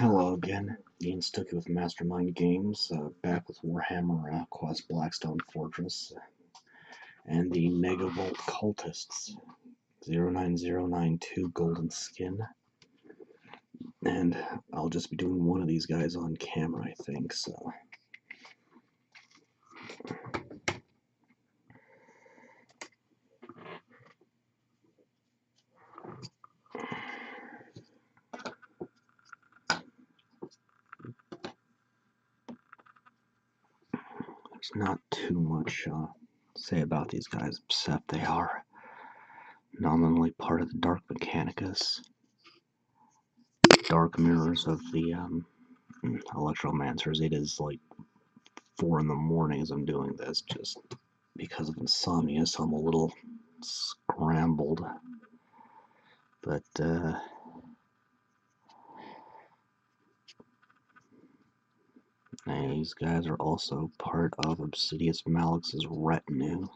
Hello again, Ian Stuckey with Mastermind Games, back with Warhammer Quest Blackstone Fortress and the Negavolt Cultists, 09092 Golden Skin. And I'll just be doing one of these guys on camera, I think, so. There's not too much to say about these guys, except they are nominally part of the Dark Mechanicus, dark mirrors of the Electromancers. It is like 4 in the morning as I'm doing this, just because of insomnia, so I'm a little scrambled. But these guys are also part of Obsidious Malix's retinue.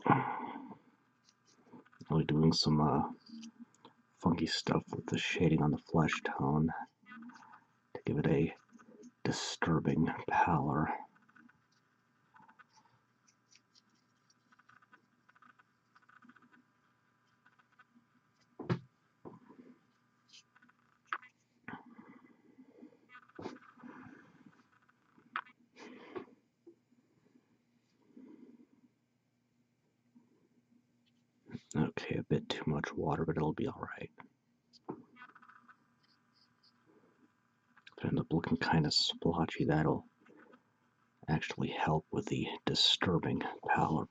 I'll be doing some funky stuff with the shading on the flesh tone to give it a disturbing pallor. Okay, a bit too much water, but it'll be alright. If it ends up looking kind of splotchy, that'll actually help with the disturbing pallor.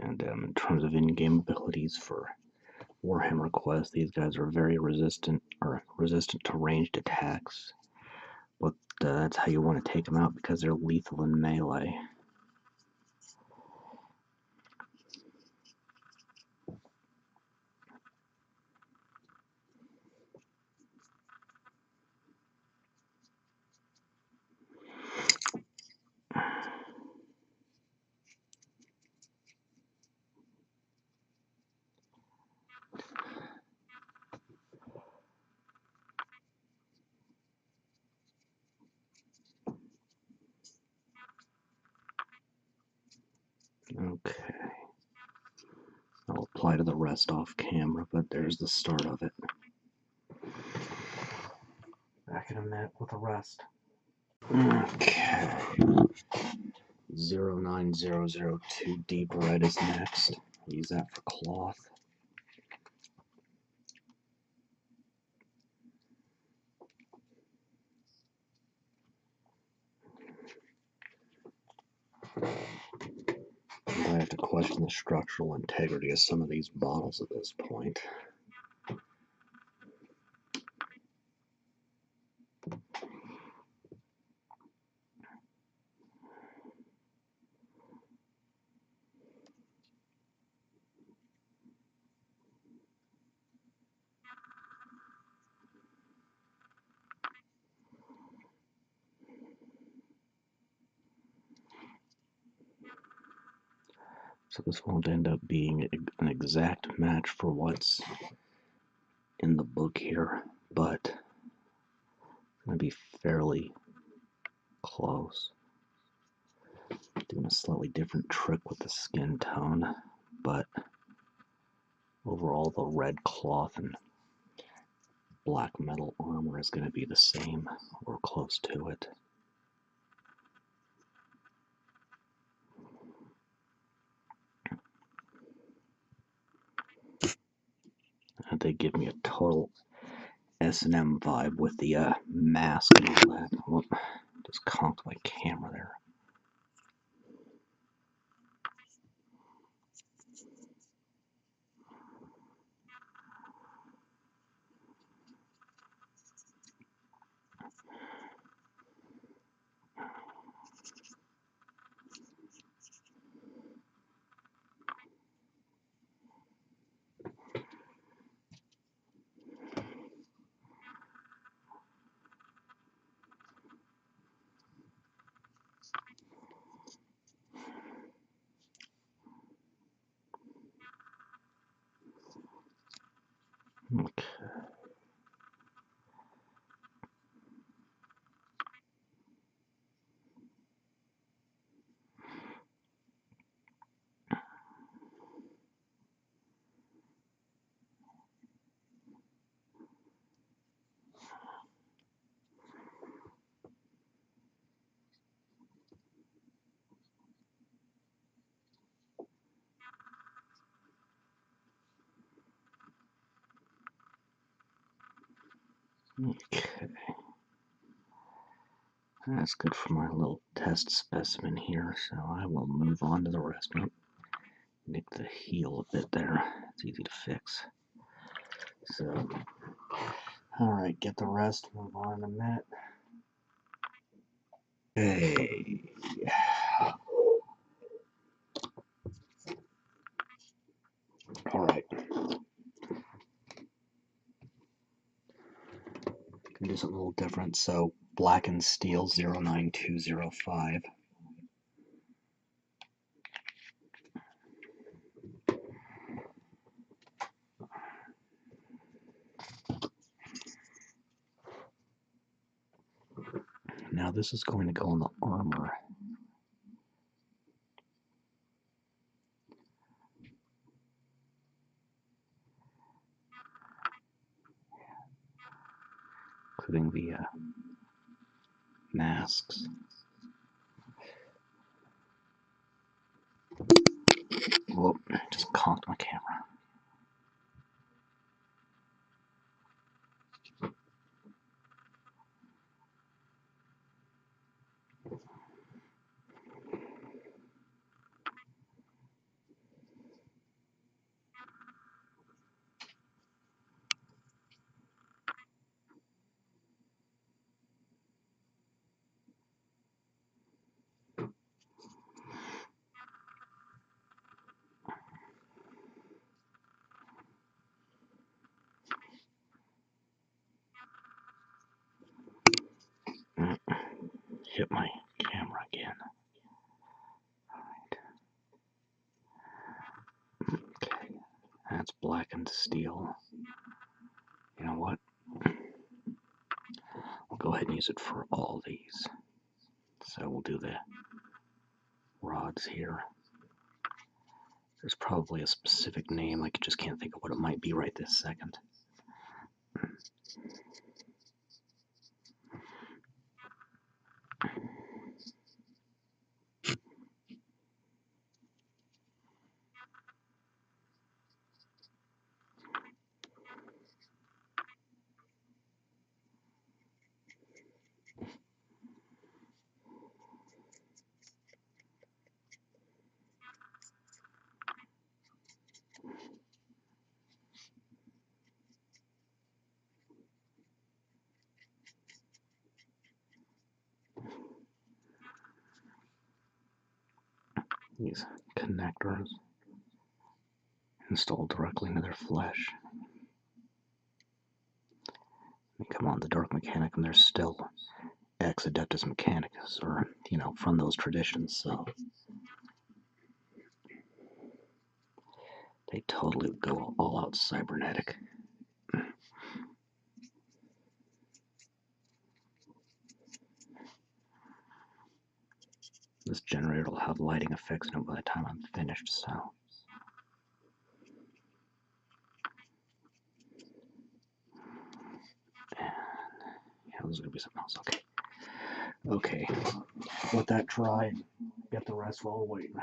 And in terms of in-game abilities for Warhammer Quest, these guys are very resistant to ranged attacks, but that's how you want to take them out because they're lethal in melee. Okay, I'll apply to the rest off camera, but there's the start of it. Back in a minute with the rest. Okay, 09002 Deep Red is next. I'll use that for cloth. I have to question the structural integrity of some of these bottles at this point. So this won't end up being an exact match for what's in the book here, but it's going to be fairly close. Doing a slightly different trick with the skin tone, but overall the red cloth and black metal armor is going to be the same or close to it. They give me a total S&M vibe with the mask and all that. Whoop, just conked my camera there. Okay. Okay. That's good for my little test specimen here, so I will move on to the rest. Nick the heel a bit there. It's easy to fix. So, alright, get the rest, move on to Matt. Okay. Alright. Gonna do something a little different. So, Blackened Steel 09205. Now this is going to go in the armor. Including the masks. Whoop, just conked my camera. Hit my camera again. Alright. Okay. That's Blackened Steel. You know what? I'll go ahead and use it for all these. So we'll do the rods here. There's probably a specific name. I just can't think of what it might be right this second. These connectors installed directly into their flesh. They come on the Dark Mechanicum, they're still ex Adeptus Mechanicus, or, from those traditions, so they totally go all out cybernetic. This generator will have lighting effects by the time I'm finished, so. And, yeah, this is going to be something else. Okay. Let that dry and get the rest while we're waiting.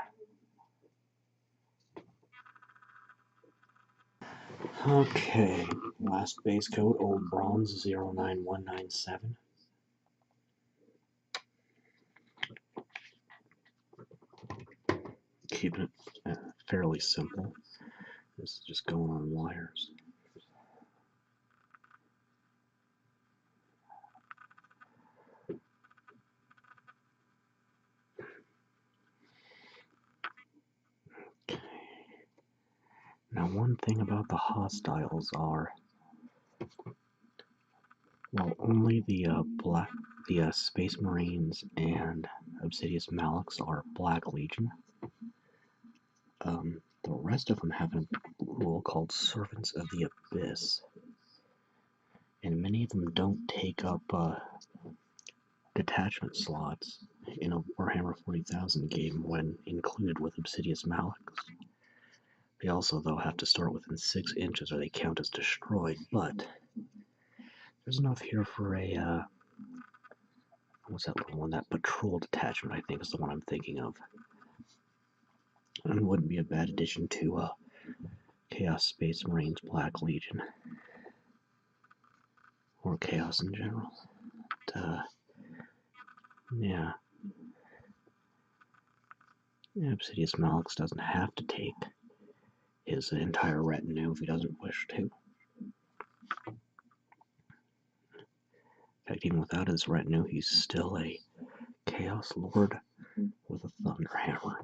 Okay. Last base coat, Old Bronze 09197. Keeping it fairly simple. This is just going on wires. Okay. Now, one thing about the hostiles are, well, only the Space Marines and Obsidious Malix are Black Legion. The rest of them have a rule called Servants of the Abyss. and many of them don't take up detachment slots in a Warhammer 40,000 game when included with Obsidious Mallex. They also, though, have to start within 6 inches or they count as destroyed, but there's enough here for a, what's that little one? That patrol detachment, I think, is the one I'm thinking of. And wouldn't be a bad addition to Chaos Space Marines Black Legion. Or Chaos in general. But, yeah. Obsidious Mallex doesn't have to take his entire retinue if he doesn't wish to. In fact, even without his retinue, he's still a Chaos Lord with a Thunder Hammer.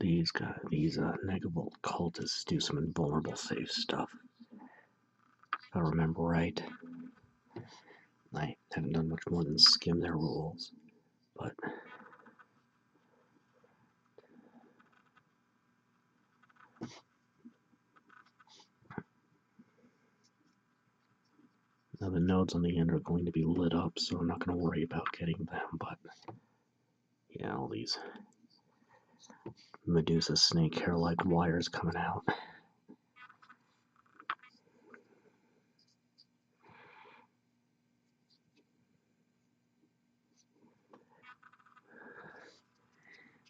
These Negavolt Cultists do some invulnerable save stuff. If I remember right. I haven't done much more than skim their rules, but now the nodes on the end are going to be lit up, so I'm not going to worry about getting them, but yeah, all these Medusa snake hair-like wires coming out.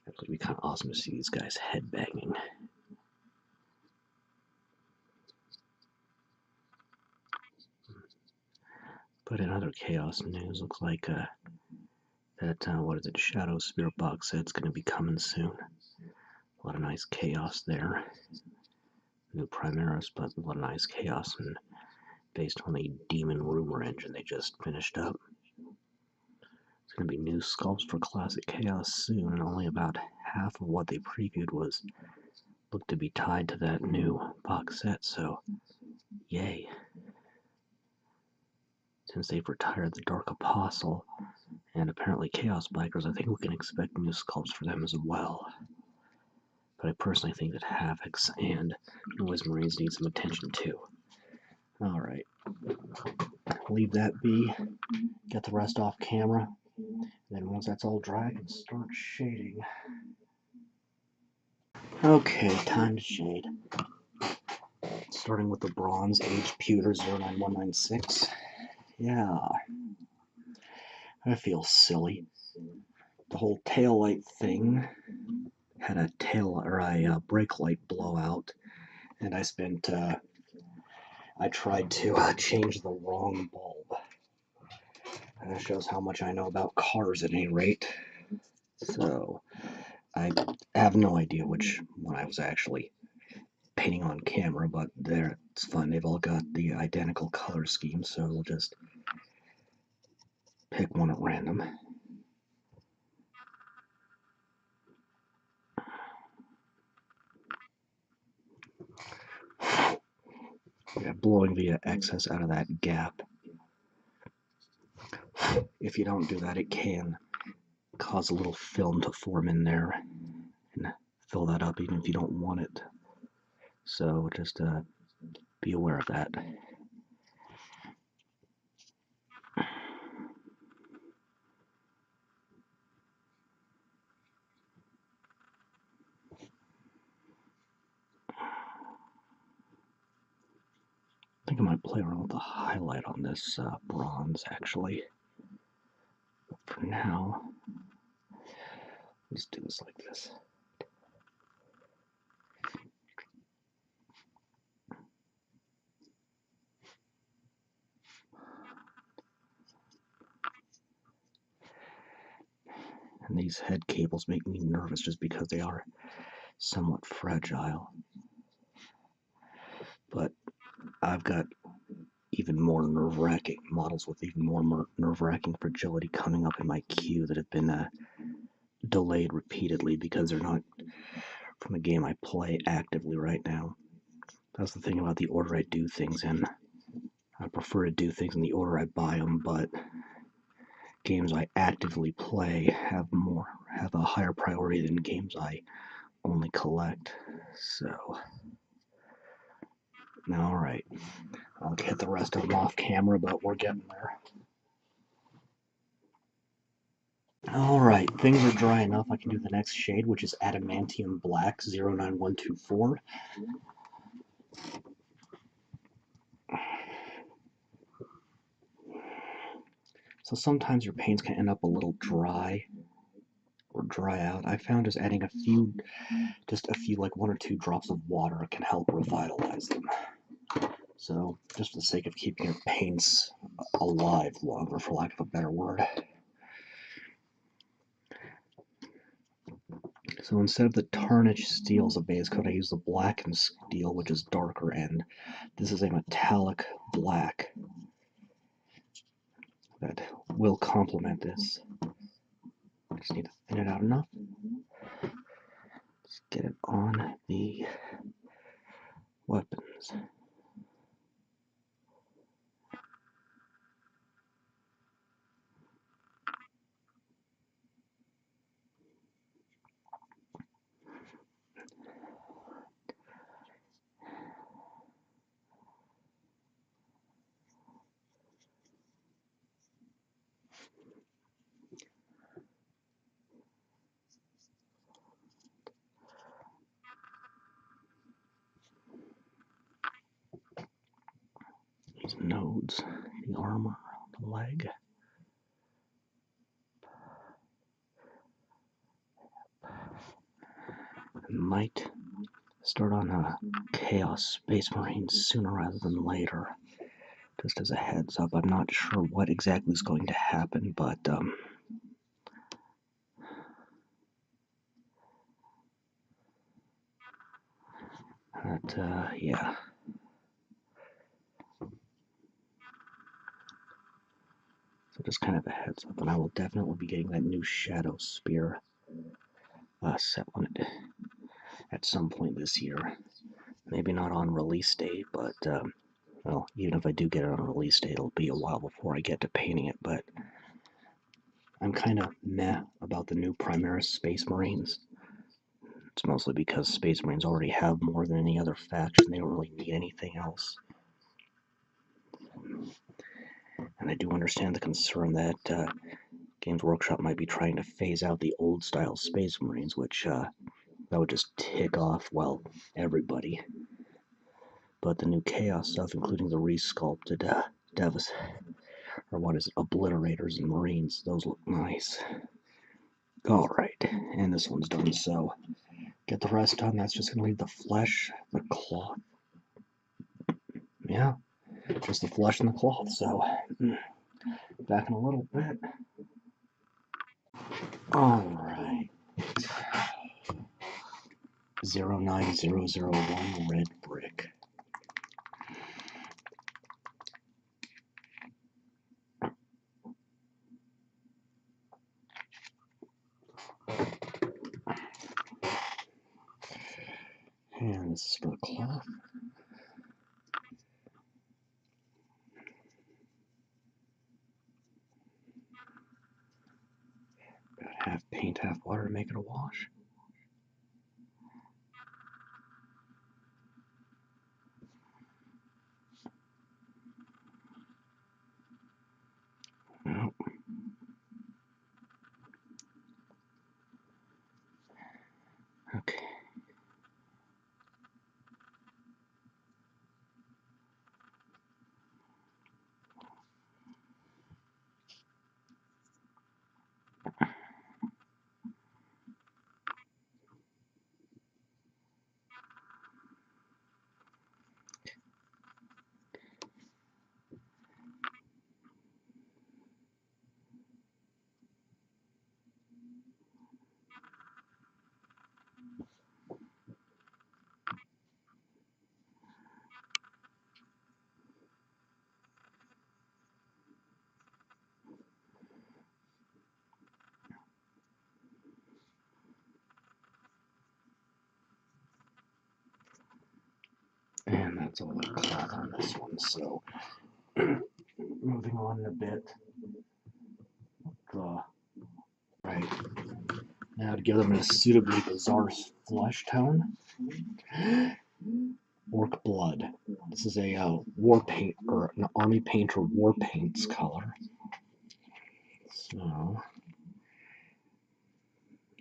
It would be kind of awesome to see these guys headbanging. But in other Chaos news, looks like that, Shadow Spear box set's going to be coming soon. A lot of nice Chaos there. New Primaris, but a lot of nice Chaos, and based on the Demon Rumor engine they just finished up. There's going to be new sculpts for Classic Chaos soon, and only about half of what they previewed looked to be tied to that new box set, so yay. Since they've retired the Dark Apostle and apparently Chaos Bikers, I think we can expect new sculpts for them as well. But I personally think that Havocs and Noise Marines need some attention too. Alright. Leave that be. Get the rest off camera. And then once that's all dry, I can start shading. Okay, time to shade. Starting with the Bronze Age Pewter 09196. Yeah. I feel silly. The whole tail light thing had a brake light blowout, and I tried to change the wrong bulb. And that shows how much I know about cars at any rate. So I have no idea which one I was actually painting on camera, but it's fun. They've all got the identical color scheme, so we'll just pick one at random. Yeah, blowing the excess out of that gap. If you don't do that, it can cause a little film to form in there and fill that up even if you don't want it. So just be aware of that. I think I might play around with the highlight on this bronze, actually. But for now, let's do this like this. And these head cables make me nervous just because they are somewhat fragile. But I've got even more nerve-wracking models with even more nerve-wracking fragility coming up in my queue that have been delayed repeatedly because they're not from a game I play actively right now. That's the thing about the order I do things in. I prefer to do things in the order I buy them, but games I actively play have a higher priority than games I only collect. So, alright. I'll get the rest of them off camera, but we're getting there. Alright, things are dry enough. I can do the next shade, which is Adamantium Black 09124. So sometimes your paints can end up a little dry or dry out. I found just adding just a few, like 1 or 2 drops of water can help revitalize them. So, just for the sake of keeping your paints alive longer, for lack of a better word. So instead of the Tarnished steel as a base coat, I use the Blackened steel, which is darker, and this is a metallic black that will complement this. I just need to thin it out enough. Let's get it on the weapons. These nodes, the armor, the leg. I might start on a Chaos Space Marine sooner rather than later. Just as a heads up, I'm not sure what exactly is going to happen, but yeah. So just kind of a heads up, and I will definitely be getting that new Shadow Spear set on it at some point this year. Maybe not on release date, but well, even if I do get it on release date, it'll be a while before I get to painting it. But I'm kind of meh about the new Primaris Space Marines. It's mostly because Space Marines already have more than any other faction. They don't really need anything else. And I do understand the concern that Games Workshop might be trying to phase out the old style Space Marines, which that would just tick off, well, everybody. But the new Chaos stuff, including the resculpted Obliterators and Marines, those look nice. Alright, and this one's done, so get the rest done. That's just going to leave the flesh, the cloth. Yeah, just the flesh and the cloth, so back in a little bit. Alright. 09001 red brick. And this is for the cloth. About half paint, half water to make it a wash. Nope. Okay. And that's all the cloth on this one, so moving on a bit. Right. Now to give them a suitably bizarre flesh tone, Orc Blood. This is a war paint, or an army paint or war paints color. So,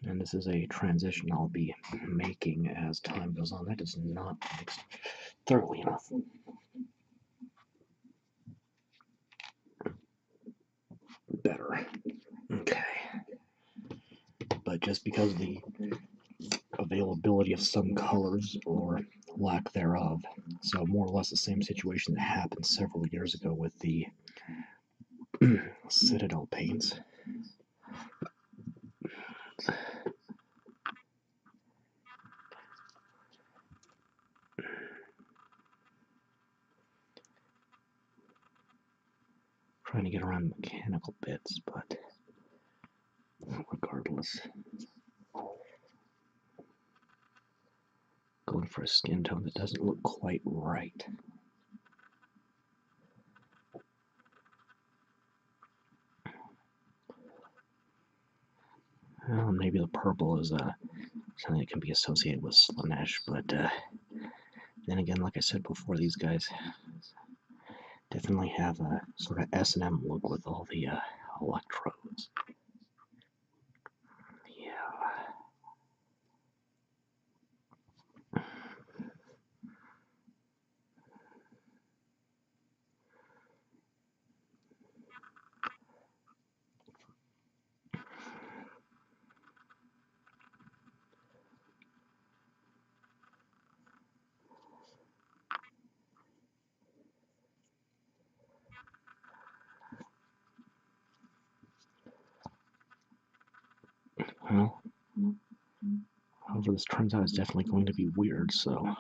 and this is a transition I'll be making as time goes on. That does not mix thoroughly enough. Better. Okay. But just because of the availability of some colors or lack thereof, so more or less the same situation that happened several years ago with the Citadel paints. Trying to get around mechanical bits, but regardless. Going for a skin tone that doesn't look quite right. Well, maybe the purple is something that can be associated with Slanesh, but then again, like I said before, these guys definitely have a sort of S&M look with all the electrodes. Yeah. Well, however this turns out is definitely going to be weird, so...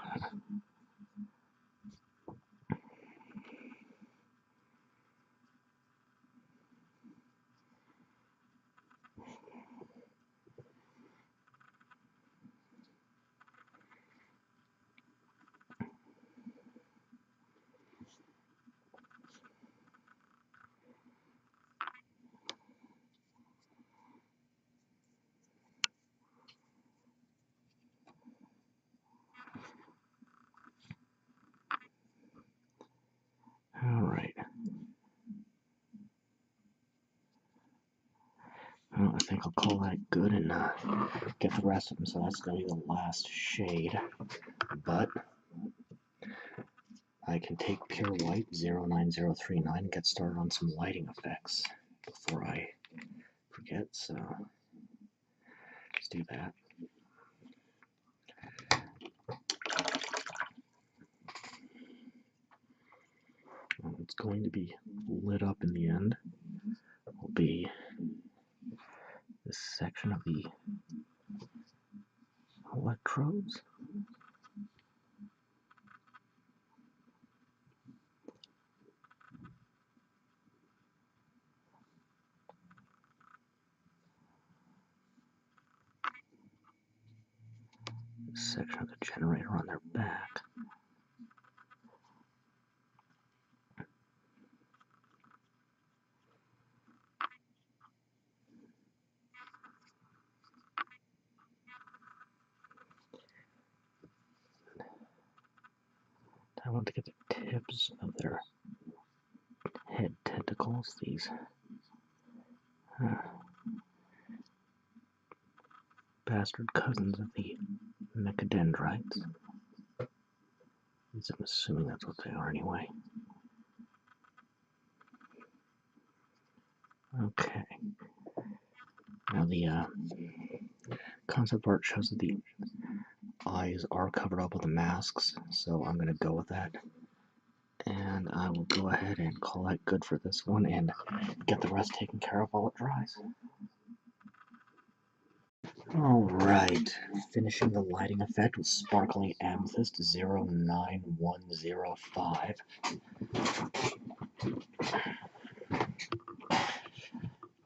Alright. Well, I think I'll call that good and get the rest of them, so that's going to be the last shade. But I can take Pure White 09039 and get started on some lighting effects before I forget, so let's do that. It's going to be lit up in the end will be this section of the electrodes. This section of the generator on their back. I want to get the tips of their head tentacles, these bastard cousins of the mechadendrites. At least I'm assuming that's what they are anyway. Okay. Now the concept art shows that the eyes are covered up with the masks, so I'm going to go with that. And I will go ahead and call that good for this one and get the rest taken care of while it dries. Alright, finishing the lighting effect with Sparkling Amethyst 09105.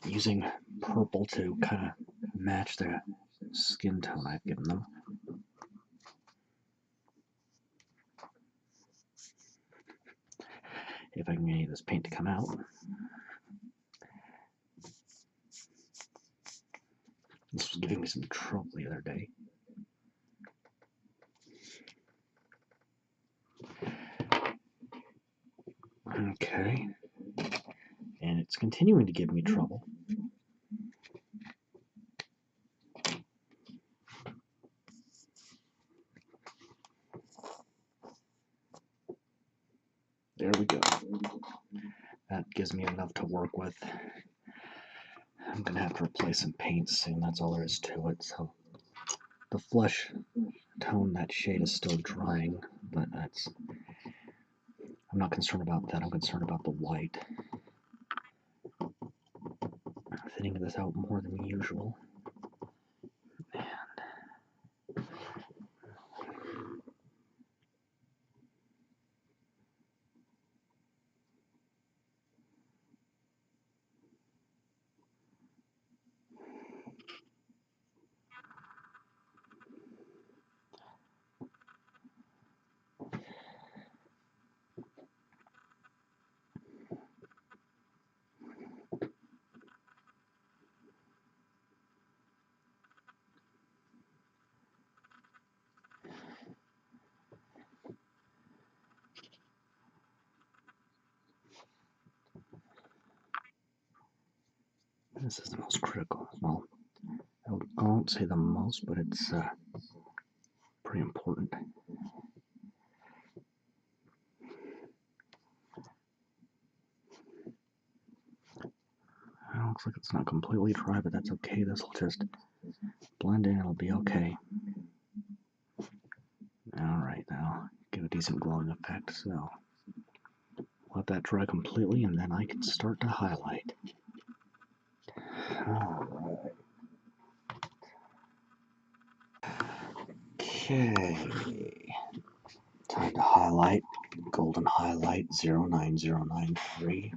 Using purple to kind of match the skin tone I've given them. If I can get any of this paint to come out. This was giving me some trouble the other day. Okay. And it's continuing to give me trouble. There we go. That gives me enough to work with. I'm going to have to replace some paint soon. That's all there is to it. So the flesh tone, that shade is still drying, but I'm not concerned about that. I'm concerned about the white. I'm thinning this out more than usual. This is the most critical. Well, I won't say the most, but it's pretty important. It looks like it's not completely dry, but that's okay. This will just blend in. It'll be okay. Alright, now give a decent glowing effect. So let that dry completely, and then I can start to highlight. Alright. Okay. Time to highlight. Golden highlight 09093.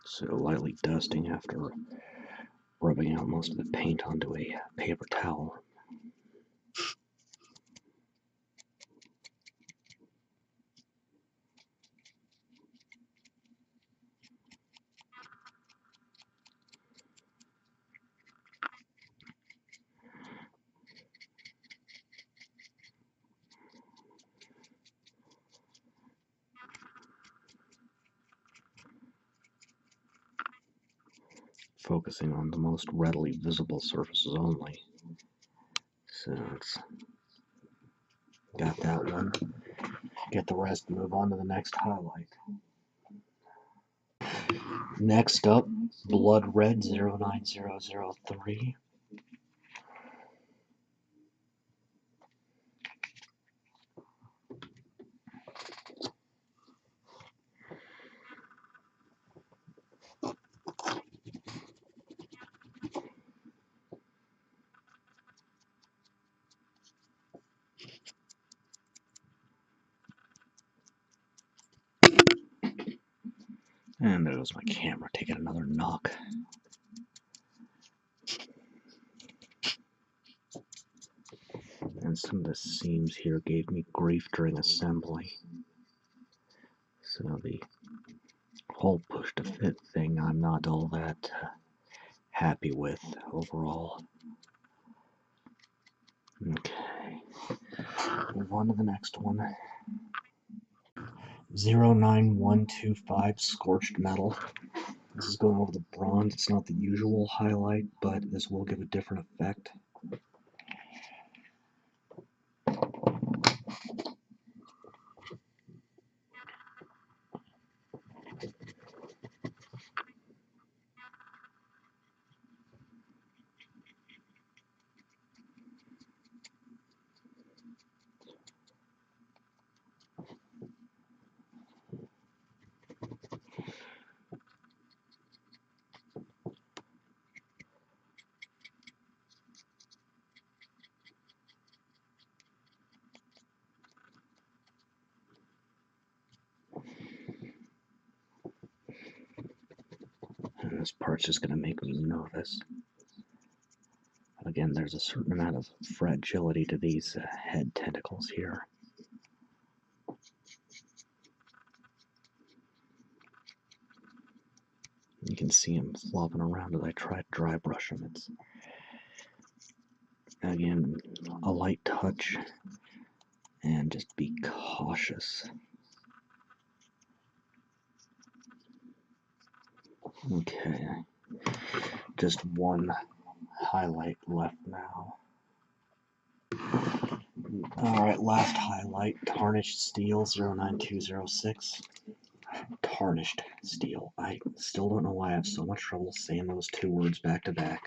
So lightly dusting after rubbing out most of the paint onto a paper towel. Focusing on the most readily visible surfaces only. So it's got that one. Get the rest and move on to the next highlight. Next up, Blood Red 09003. And there goes my camera taking another knock. And some of the seams here gave me grief during assembly. So the whole push to fit thing I'm not all that happy with overall. Okay, move on to the next one. 09125 Scorched Metal. This is going over the bronze. It's not the usual highlight, but this will give a different effect. This part's just going to make me nervous. Again, there's a certain amount of fragility to these head tentacles here. You can see him flopping around as I try to dry brush him. It's, again, a light touch, and just be cautious. Okay, just one highlight left now. Alright, last highlight, Tarnished Steel 09206. Tarnished Steel. I still don't know why I have so much trouble saying those two words back to back.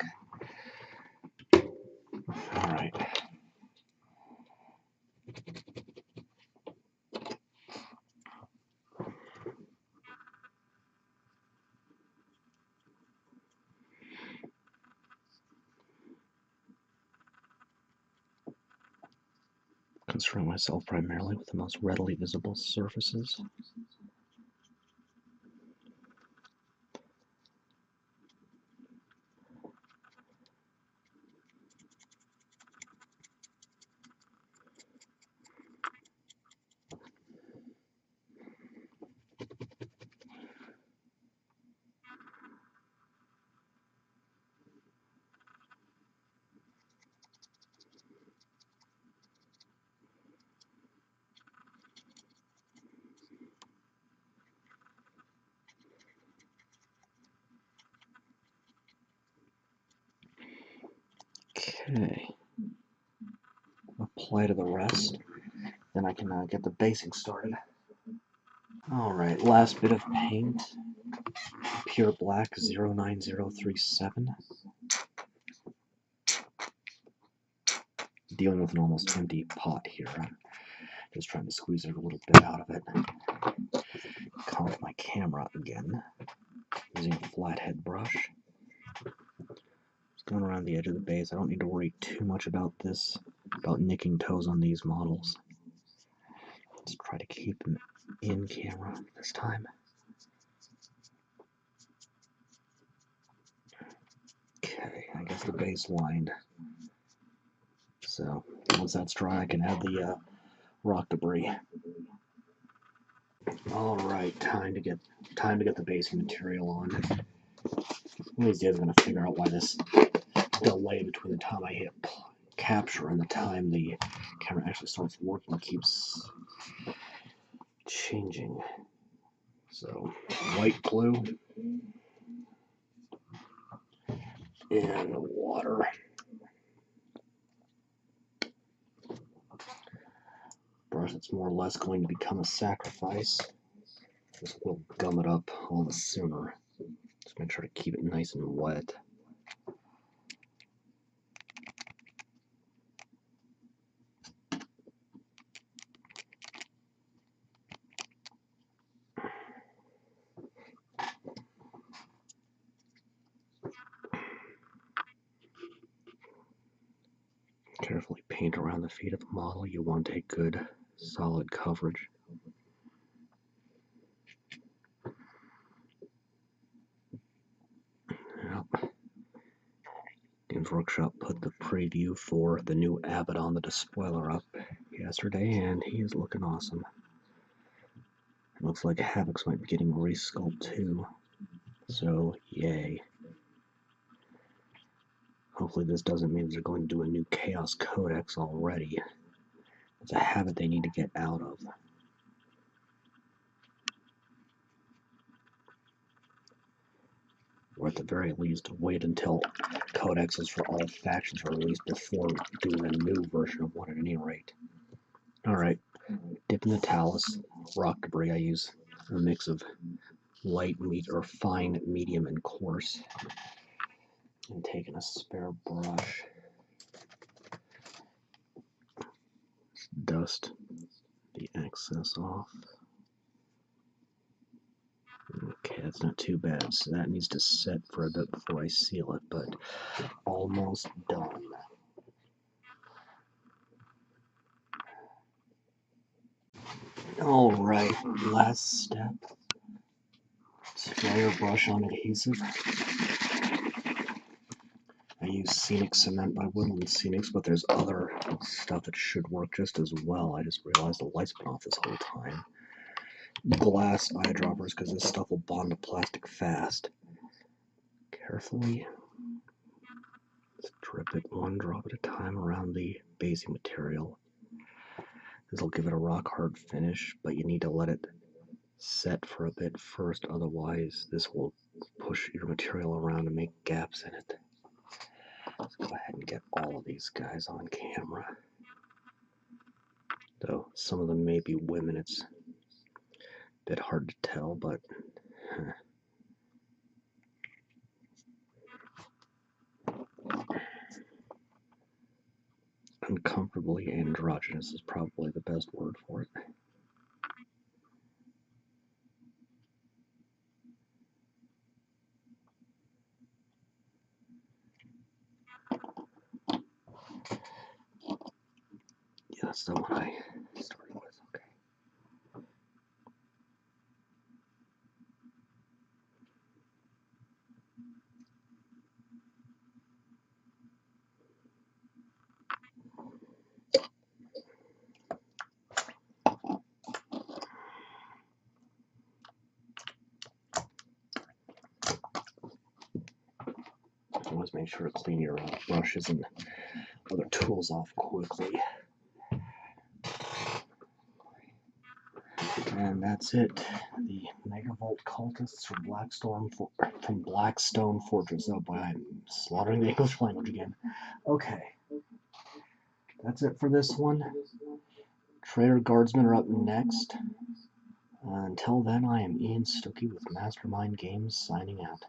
Alright. Concern myself primarily with the most readily visible surfaces. Okay. Apply to the rest. Then I can get the basing started. Alright, last bit of paint. Pure Black 09037. Dealing with an almost empty pot here. Just trying to squeeze a little bit out of it. Comp my camera again. Using a flathead brush. Just going around the edge of the base. I don't need to worry too much about this, about nicking toes on these models. Let's try to keep them in camera this time. Okay, I guess the base lined. So once that's dry, I can add the rock debris. All right, time to get the basing material on. One of these days, I'm gonna figure out why this delay between the time I hit capture and the time the camera actually starts working keeps changing. So white glue and water. Brush that's more or less going to become a sacrifice. This will gum it up all the sooner. Just gonna try to keep it nice and wet. Carefully paint around the feet of the model. You want a good, solid coverage. Yep. Games Workshop put the preview for the new Abbot on the Despoiler up yesterday, and he is looking awesome. It looks like Havoc's might be getting resculpt too, so yay. Hopefully this doesn't mean they're going to do a new Chaos Codex already. It's a habit they need to get out of. Or at the very least, wait until codexes for all factions are released before doing a new version of one at any rate. Alright, dip in the talus, rock debris. I use a mix of light, fine, medium, and coarse. And taking a spare brush, dust the excess off. Okay, that's not too bad. So that needs to set for a bit before I seal it, but almost done. Alright, last step. layer brush on adhesive. I use Scenic Cement by Woodland Scenics, but there's other stuff that should work just as well. I just realized the light's been off this whole time. Glass eyedroppers, because this stuff will bond to plastic fast. Carefully strip it one drop at a time around the basing material. This will give it a rock hard finish, but you need to let it set for a bit first, otherwise this will push your material around and make gaps in it. Let's go ahead and get all of these guys on camera. Though some of them may be women, it's a bit hard to tell, but uncomfortably androgynous is probably the best word for it. Yeah, that's the one I started with. Okay. Always make sure to clean your brushes and other tools off quickly. And that's it. The Negavolt Cultists from Blackstone Fortress. Oh boy, I'm slaughtering the English language again. Okay. That's it for this one. Trader Guardsmen are up next. Until then, I am Ian Stuckey with Mastermind Games signing out.